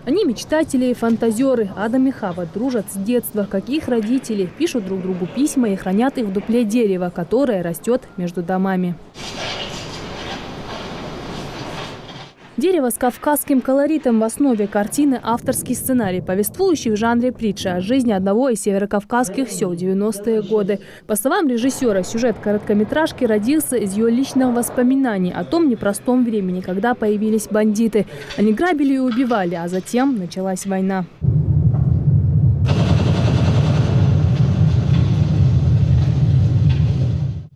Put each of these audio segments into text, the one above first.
Они мечтатели и фантазеры. Адам и Хава дружат с детства, как их родители. Пишут друг другу письма и хранят их в дупле дерева, которое растет между домами. Дерево с кавказским колоритом в основе картины авторский сценарий, повествующий в жанре притча о жизни одного из северокавказских сел в 90-е годы. По словам режиссера, сюжет короткометражки родился из ее личных воспоминаний о том непростом времени, когда появились бандиты. Они грабили и убивали, а затем началась война.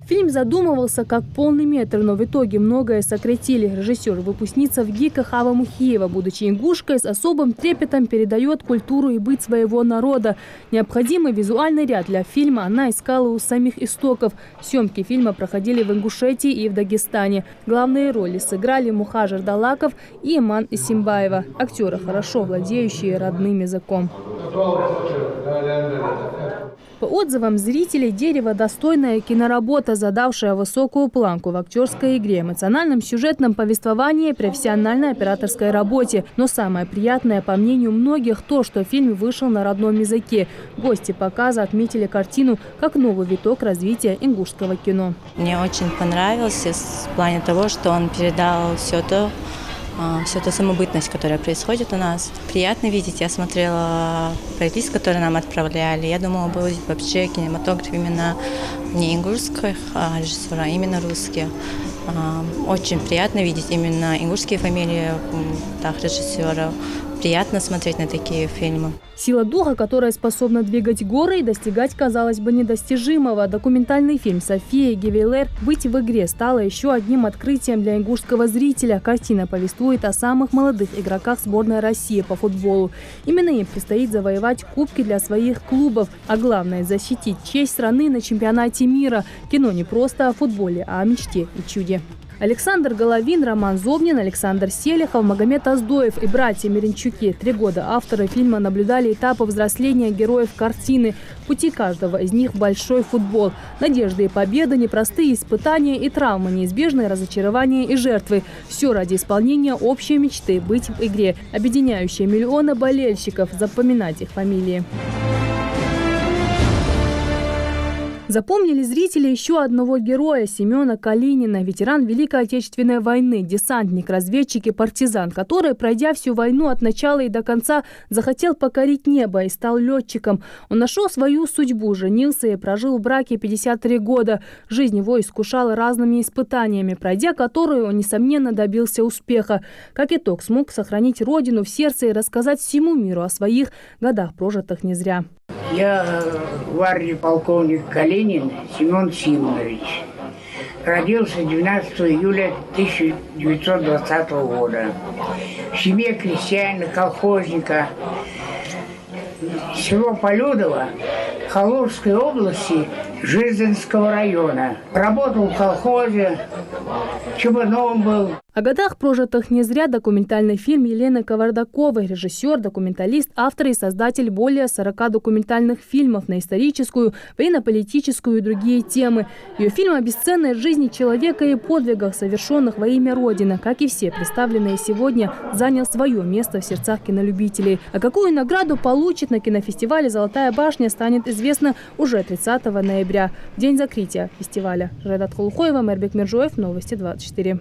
Фильм задумывался как полный метр, но в итоге многое сократили. Режиссер, выпускница ВГИКа Хава Мухиева, будучи ингушкой, с особым трепетом передает культуру и быт своего народа. Необходимый визуальный ряд для фильма она искала у самих истоков. Съемки фильма проходили в Ингушетии и в Дагестане. Главные роли сыграли Мухажир Далаков и Иман Исимбаева, актеры, хорошо владеющие родным языком. По отзывам зрителей, «Дерево» – достойная киноработа, задавшая высокую планку в актерской игре, эмоциональном сюжетном повествовании, профессиональной операторской работе. Но самое приятное, по мнению многих, то, что фильм вышел на родном языке. Гости показа отметили картину как новый виток развития ингушского кино. Мне очень понравился в плане того, что он передал всю ту самобытность, которая происходит у нас. Приятно видеть. Я смотрела прайс-лист, который нам отправляли. Я думала, будет вообще кинематограф именно не ингушских режиссеров, а именно русских. Очень приятно видеть именно ингушские фамилии режиссеров. Приятно смотреть на такие фильмы. Сила духа, которая способна двигать горы и достигать, казалось бы, недостижимого. Документальный фильм «София Гевейлер. Быть в игре» стала еще одним открытием для ингушского зрителя. Картина повествует о самых молодых игроках сборной России по футболу. Именно им предстоит завоевать кубки для своих клубов. А главное – защитить честь страны на чемпионате мира. Кино не просто о футболе, а о мечте и чуде. Александр Головин, Роман Зобнин, Александр Селихов, Магомед Аздоев и братья Меренчуки. 3 года авторы фильма наблюдали этапы взросления героев картины. Пути каждого из них – большой футбол. Надежды и победы, непростые испытания и травмы, неизбежные разочарования и жертвы. Все ради исполнения общей мечты – быть в игре, объединяющей миллионы болельщиков, запоминать их фамилии. Запомнили зрители еще одного героя – Семена Калинина, ветеран Великой Отечественной войны, десантник, разведчик и партизан, который, пройдя всю войну от начала и до конца, захотел покорить небо и стал летчиком. Он нашел свою судьбу, женился и прожил в браке 53 года. Жизнь его искушала разными испытаниями, пройдя которые он, несомненно, добился успеха. Как итог, смог сохранить родину в сердце и рассказать всему миру о своих годах, прожитых не зря. Я в армии полковник Калинин Семен Симонович. Родился 12 июля 1920 года. В семье крестьянина, колхозника. Село Полюдово, Калужской области, Жизинского района. Работал в колхозе, чебаном был. О годах, прожитых не зря, документальный фильм Елены Кавардаковой. Режиссер, документалист, автор и создатель более 40 документальных фильмов на историческую, военно-политическую и другие темы. Ее фильм о бесценной жизни человека и подвигах, совершенных во имя Родины, как и все представленные сегодня, занял свое место в сердцах кинолюбителей. А какую награду получит на кинофестивале «Золотая башня», станет известно уже 30 ноября, в день закрытия фестиваля. Жайдат Хулухоева, Мербек Миржоев, Новости 24.